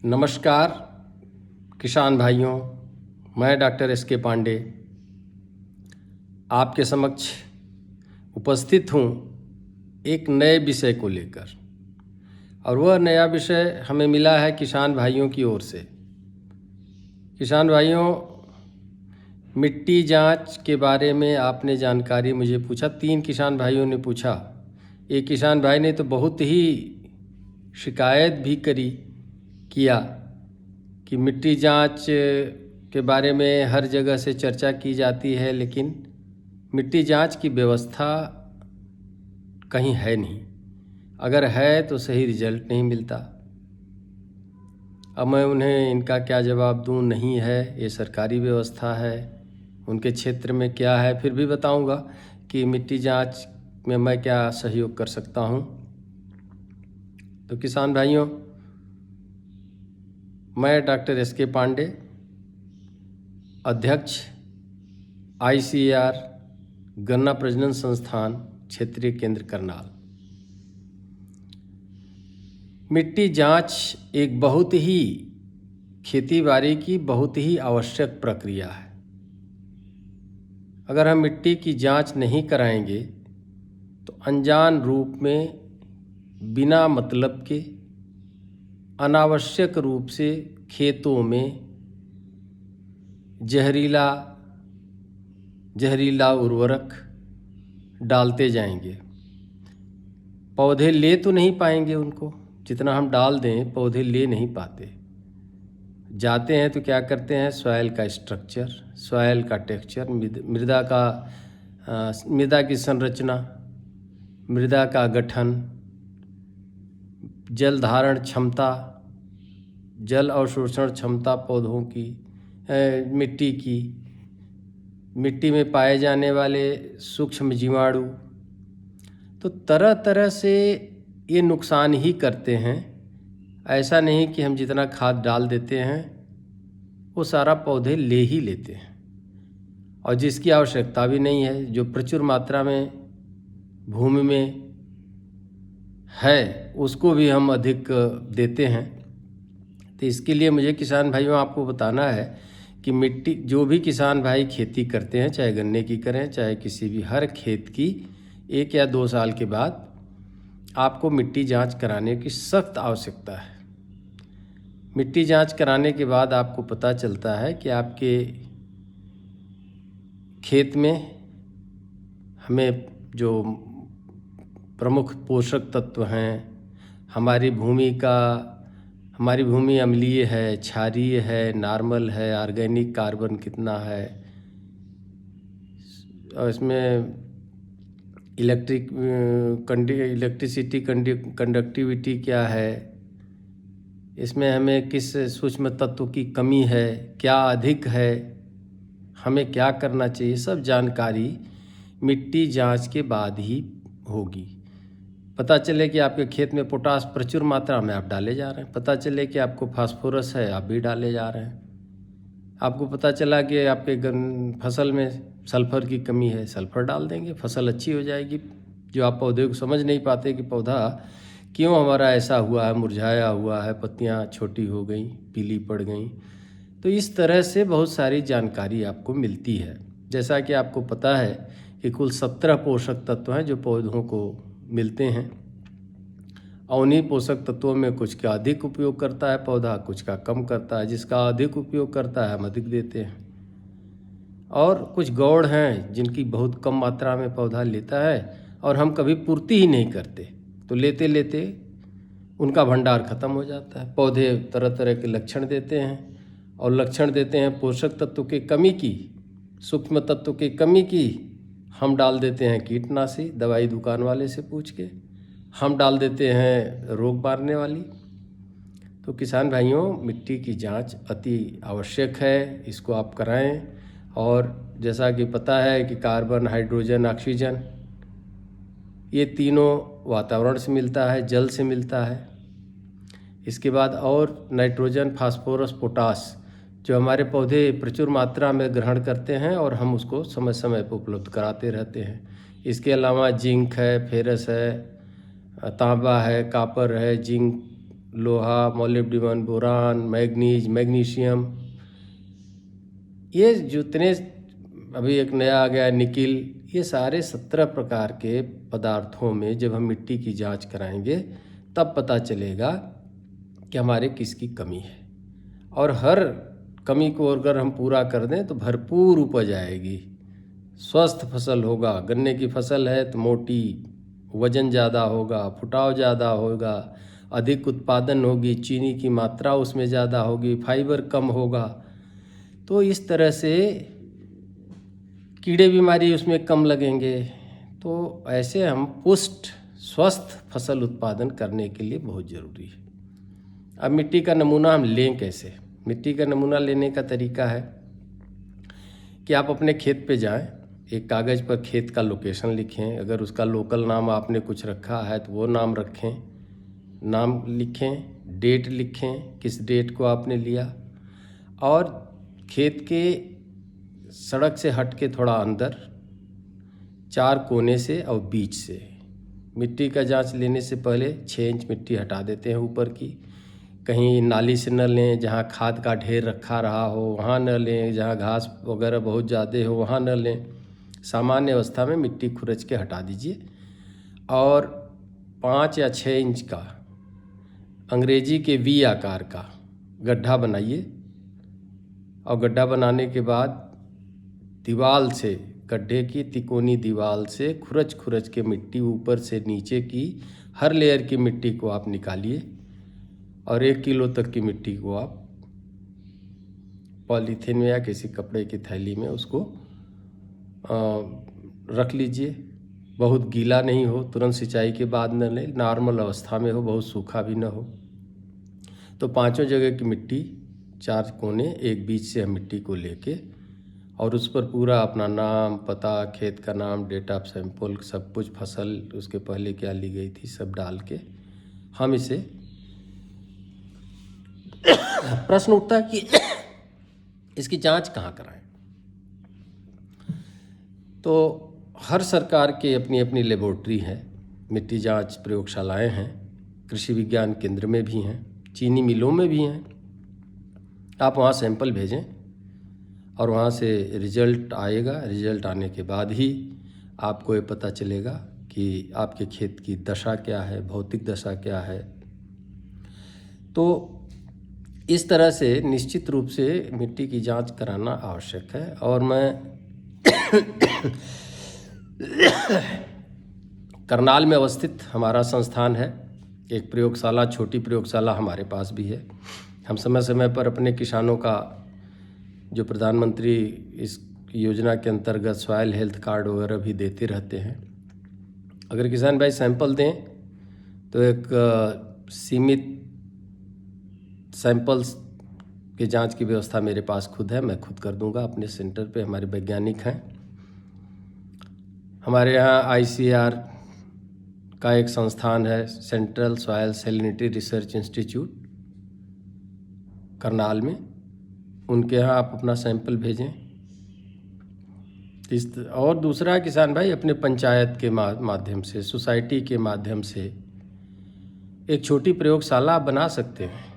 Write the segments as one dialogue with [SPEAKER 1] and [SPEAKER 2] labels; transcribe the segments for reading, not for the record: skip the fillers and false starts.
[SPEAKER 1] नमस्कार किसान भाइयों, मैं डॉक्टर एस.के. पांडे आपके समक्ष उपस्थित हूँ एक नए विषय को लेकर। और वह नया विषय हमें मिला है किसान भाइयों की ओर से। किसान भाइयों, मिट्टी जांच के बारे में आपने जानकारी मुझे पूछा। 3 किसान भाइयों ने पूछा। एक किसान भाई ने तो बहुत ही शिकायत भी किया कि मिट्टी जांच के बारे में हर जगह से चर्चा की जाती है, लेकिन मिट्टी जांच की व्यवस्था कहीं है नहीं। अगर है तो सही रिजल्ट नहीं मिलता। अब मैं उन्हें इनका क्या जवाब दूं? नहीं है, ये सरकारी व्यवस्था है। उनके क्षेत्र में क्या है फिर भी बताऊंगा कि मिट्टी जांच में मैं क्या सहयोग कर सकता हूं। तो किसान भाइयों, मैं डॉक्टर एस.के. पांडे, अध्यक्ष ICAR गन्ना प्रजनन संस्थान क्षेत्रीय केंद्र करनाल। मिट्टी जांच एक बहुत ही खेती-बाड़ी की बहुत ही आवश्यक प्रक्रिया है। अगर हम मिट्टी की जांच नहीं कराएंगे तो अनजान रूप में बिना मतलब के अनावश्यक रूप से खेतों में जहरीला उर्वरक डालते जाएंगे। पौधे ले तो नहीं पाएंगे उनको, जितना हम डाल दें पौधे ले नहीं पाते। जाते हैं तो क्या करते हैं? सॉइल का स्ट्रक्चर, सॉइल का टेक्सचर, मृदा की संरचना, मृदा का गठन, जल धारण क्षमता, जल अवशोषण क्षमता पौधों की, मिट्टी में पाए जाने वाले सूक्ष्म जीवाणु, तो तरह तरह से ये नुकसान ही करते हैं। ऐसा नहीं कि हम जितना खाद डाल देते हैं वो सारा पौधे ले ही लेते हैं, और जिसकी आवश्यकता भी नहीं है, जो प्रचुर मात्रा में भूमि में है उसको भी हम अधिक देते हैं। तो इसके लिए मुझे किसान भाइयों आपको बताना है कि मिट्टी, जो भी किसान भाई खेती करते हैं, चाहे गन्ने की करें चाहे किसी भी, हर खेत की 1 या 2 साल के बाद आपको मिट्टी जांच कराने की सख्त आवश्यकता है। मिट्टी जांच कराने के बाद आपको पता चलता है कि आपके खेत में हमें जो प्रमुख पोषक तत्व हैं, हमारी भूमि अम्लीय है, क्षारीय है, नॉर्मल है, ऑर्गेनिक कार्बन कितना है, और इसमें इलेक्ट्रिसिटी कंडक्टिविटी क्या है, इसमें हमें किस सूक्ष्म तत्व की कमी है, क्या अधिक है, हमें क्या करना चाहिए, सब जानकारी मिट्टी जांच के बाद ही होगी। पता चले कि आपके खेत में पोटास प्रचुर मात्रा में आप डाले जा रहे हैं, पता चले कि आपको फास्फोरस है आप भी डाले जा रहे हैं, आपको पता चला कि आपके फसल में सल्फ़र की कमी है, सल्फ़र डाल देंगे, फसल अच्छी हो जाएगी। जो आप पौधे को समझ नहीं पाते कि पौधा क्यों हमारा ऐसा हुआ है, मुरझाया हुआ है, पत्तियां छोटी हो गई, पीली पड़ गई। तो इस तरह से बहुत सारी जानकारी आपको मिलती है। जैसा कि आपको पता है कि कुल 17 पोषक तत्व हैं जो पौधों को मिलते हैं, और उन्हीं पोषक तत्वों में कुछ का अधिक उपयोग करता है पौधा, कुछ का कम करता है। जिसका अधिक उपयोग करता है हम अधिक देते हैं, और कुछ गौड़ हैं जिनकी बहुत कम मात्रा में पौधा लेता है और हम कभी पूर्ति ही नहीं करते, तो लेते लेते उनका भंडार खत्म हो जाता है। पौधे तरह तरह के लक्षण देते हैं, और लक्षण देते हैं पोषक तत्व की कमी की, सूक्ष्म तत्व की कमी की। हम डाल देते हैं कीटनाशी दवाई दुकान वाले से पूछ के, हम डाल देते हैं रोग मारने वाली। तो किसान भाइयों, मिट्टी की जांच अति आवश्यक है, इसको आप कराएं। और जैसा कि पता है कि कार्बन, हाइड्रोजन, ऑक्सीजन, ये तीनों वातावरण से मिलता है, जल से मिलता है। इसके बाद और नाइट्रोजन, फास्फोरस, पोटास जो हमारे पौधे प्रचुर मात्रा में ग्रहण करते हैं और हम उसको समय समय पर उपलब्ध कराते रहते हैं। इसके अलावा जिंक है, फेरस है, तांबा है, कॉपर है, जिंक लोहा, मोलिब्डेनम, बोरान, मैग्नीज, मैग्नीशियम, ये जितने अभी एक नया आ गया है निकिल, ये सारे 17 प्रकार के पदार्थों में जब हम मिट्टी की जांच कराएंगे तब पता चलेगा कि हमारे किसकी कमी है। और हर कमी को अगर हम पूरा कर दें तो भरपूर उपज आएगी, स्वस्थ फसल होगा। गन्ने की फसल है तो मोटी, वजन ज़्यादा होगा, फुटाव ज़्यादा होगा, अधिक उत्पादन होगी, चीनी की मात्रा उसमें ज़्यादा होगी, फाइबर कम होगा। तो इस तरह से कीड़े बीमारी उसमें कम लगेंगे। तो ऐसे हम पुष्ट स्वस्थ फसल उत्पादन करने के लिए बहुत ज़रूरी है। अब मिट्टी का नमूना हम लें कैसे? मिट्टी का नमूना लेने का तरीका है कि आप अपने खेत पे जाएं, एक कागज़ पर खेत का लोकेशन लिखें, अगर उसका लोकल नाम आपने कुछ रखा है तो वो नाम रखें, नाम लिखें, डेट लिखें, किस डेट को आपने लिया, और खेत के सड़क से हट के थोड़ा अंदर 4 कोने से और बीच से मिट्टी का जांच लेने से पहले 6 इंच मिट्टी हटा देते हैं ऊपर की। कहीं नाली से न लें, जहाँ खाद का ढेर रखा रहा हो वहाँ न लें, जहाँ घास वगैरह बहुत ज़्यादा हो वहाँ न लें। सामान्य अवस्था में मिट्टी खुरच के हटा दीजिए और 5 या 6 इंच का अंग्रेजी के वी आकार का गड्ढा बनाइए। और गड्ढा बनाने के बाद दीवार से, गड्ढे की तिकोनी दीवार से खुरच खुरच के मिट्टी ऊपर से नीचे की हर लेयर की मिट्टी को आप निकालिए और 1 किलो तक की मिट्टी को आप पॉलीथीन में या किसी कपड़े की थैली में उसको रख लीजिए। बहुत गीला नहीं हो, तुरंत सिंचाई के बाद न लें, नॉर्मल अवस्था में हो, बहुत सूखा भी न हो। तो 5 जगह की मिट्टी, 4 कोने, एक बीच से हम मिट्टी को लेके और उस पर पूरा अपना नाम, पता, खेत का नाम, डेट ऑफ सैंपल, सब कुछ, फसल उसके पहले क्या ली गई थी, सब डाल के हम इसे प्रश्न उठता है कि इसकी जांच कहाँ कराएं। तो हर सरकार के अपनी अपनी लेबोरेटरी है, मिट्टी जांच प्रयोगशालाएं हैं, कृषि विज्ञान केंद्र में भी हैं, चीनी मिलों में भी हैं। आप वहाँ सैंपल भेजें और वहाँ से रिजल्ट आएगा। रिजल्ट आने के बाद ही आपको ये पता चलेगा कि आपके खेत की दशा क्या है, भौतिक दशा क्या है। तो इस तरह से निश्चित रूप से मिट्टी की जांच कराना आवश्यक है। और मैं करनाल में अवस्थित हमारा संस्थान है, एक प्रयोगशाला, छोटी प्रयोगशाला हमारे पास भी है। हम समय समय पर अपने किसानों का, जो प्रधानमंत्री इस योजना के अंतर्गत सॉइल हेल्थ कार्ड वगैरह भी देते रहते हैं। अगर किसान भाई सैंपल दें तो एक सीमित सैंपल्स के जांच की व्यवस्था मेरे पास खुद है, मैं खुद कर दूंगा अपने सेंटर पे। हमारे वैज्ञानिक हैं। हमारे यहाँ ICAR का एक संस्थान है, central soil salinity research institute, Karnal में। उनके यहाँ आप अपना सैंपल भेजें। और दूसरा, किसान भाई अपने पंचायत के माध्यम से, सोसाइटी के माध्यम से एक छोटी प्रयोगशाला आप बना सकते हैं।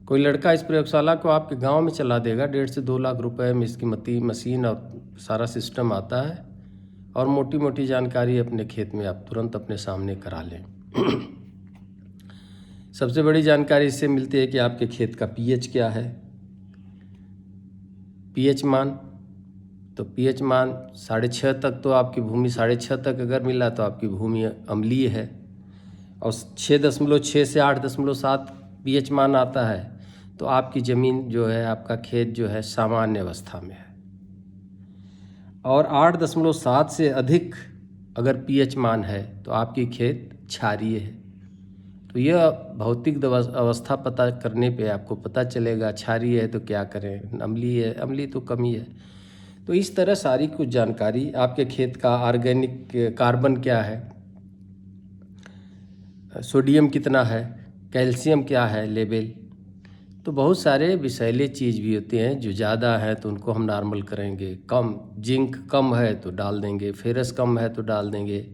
[SPEAKER 1] कोई लड़का इस प्रयोगशाला को आपके गांव में चला देगा, 1.5 से 2 लाख रुपए में इसकी मशीन और सारा सिस्टम आता है, और मोटी मोटी जानकारी अपने खेत में आप तुरंत अपने सामने करा लें। सबसे बड़ी जानकारी इससे मिलती है कि आपके खेत का pH क्या है, pH मान। तो pH मान 6.5 तक, तो आपकी भूमि 6.5 तक अगर मिला तो आपकी भूमि अम्लीय है, और 6.6 से 8.7 pH मान आता है तो आपकी ज़मीन जो है, आपका खेत जो है सामान्य अवस्था में है। और 8.7 से अधिक अगर pH मान है तो आपकी खेत क्षारीय है। तो यह भौतिक अवस्था पता करने पे आपको पता चलेगा क्षारीय है तो क्या करें, अम्लीय है, अम्लीय तो कमी है। तो इस तरह सारी कुछ जानकारी, आपके खेत का ऑर्गेनिक कार्बन क्या है, सोडियम कितना है, कैल्शियम क्या है लेवल, तो बहुत सारे विषैले चीज़ भी होते हैं। जो ज़्यादा है तो उनको हम नॉर्मल करेंगे, कम जिंक कम है तो डाल देंगे, फेरस कम है तो डाल देंगे,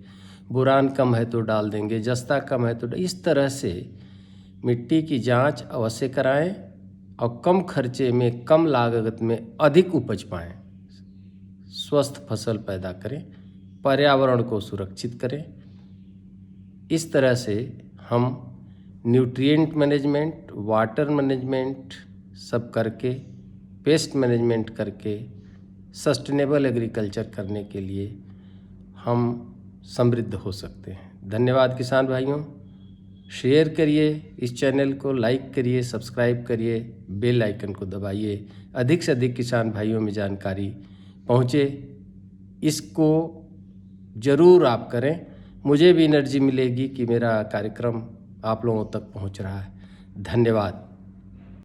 [SPEAKER 1] बोरान कम है तो डाल देंगे, जस्ता कम है तो इस तरह से मिट्टी की जांच अवश्य कराएं और कम खर्चे में, कम लागत में अधिक उपज पाएं, स्वस्थ फसल पैदा करें, पर्यावरण को सुरक्षित करें। इस तरह से हम न्यूट्रिएंट मैनेजमेंट, वाटर मैनेजमेंट सब करके, पेस्ट मैनेजमेंट करके, सस्टेनेबल एग्रीकल्चर करने के लिए हम समृद्ध हो सकते हैं। धन्यवाद किसान भाइयों। शेयर करिए इस चैनल को, लाइक करिए, सब्सक्राइब करिए, बेल आइकन को दबाइए। अधिक से अधिक किसान भाइयों में जानकारी पहुँचे, इसको ज़रूर आप करें। मुझे भी एनर्जी मिलेगी कि मेरा कार्यक्रम आप लोगों तक पहुँच रहा है। धन्यवाद।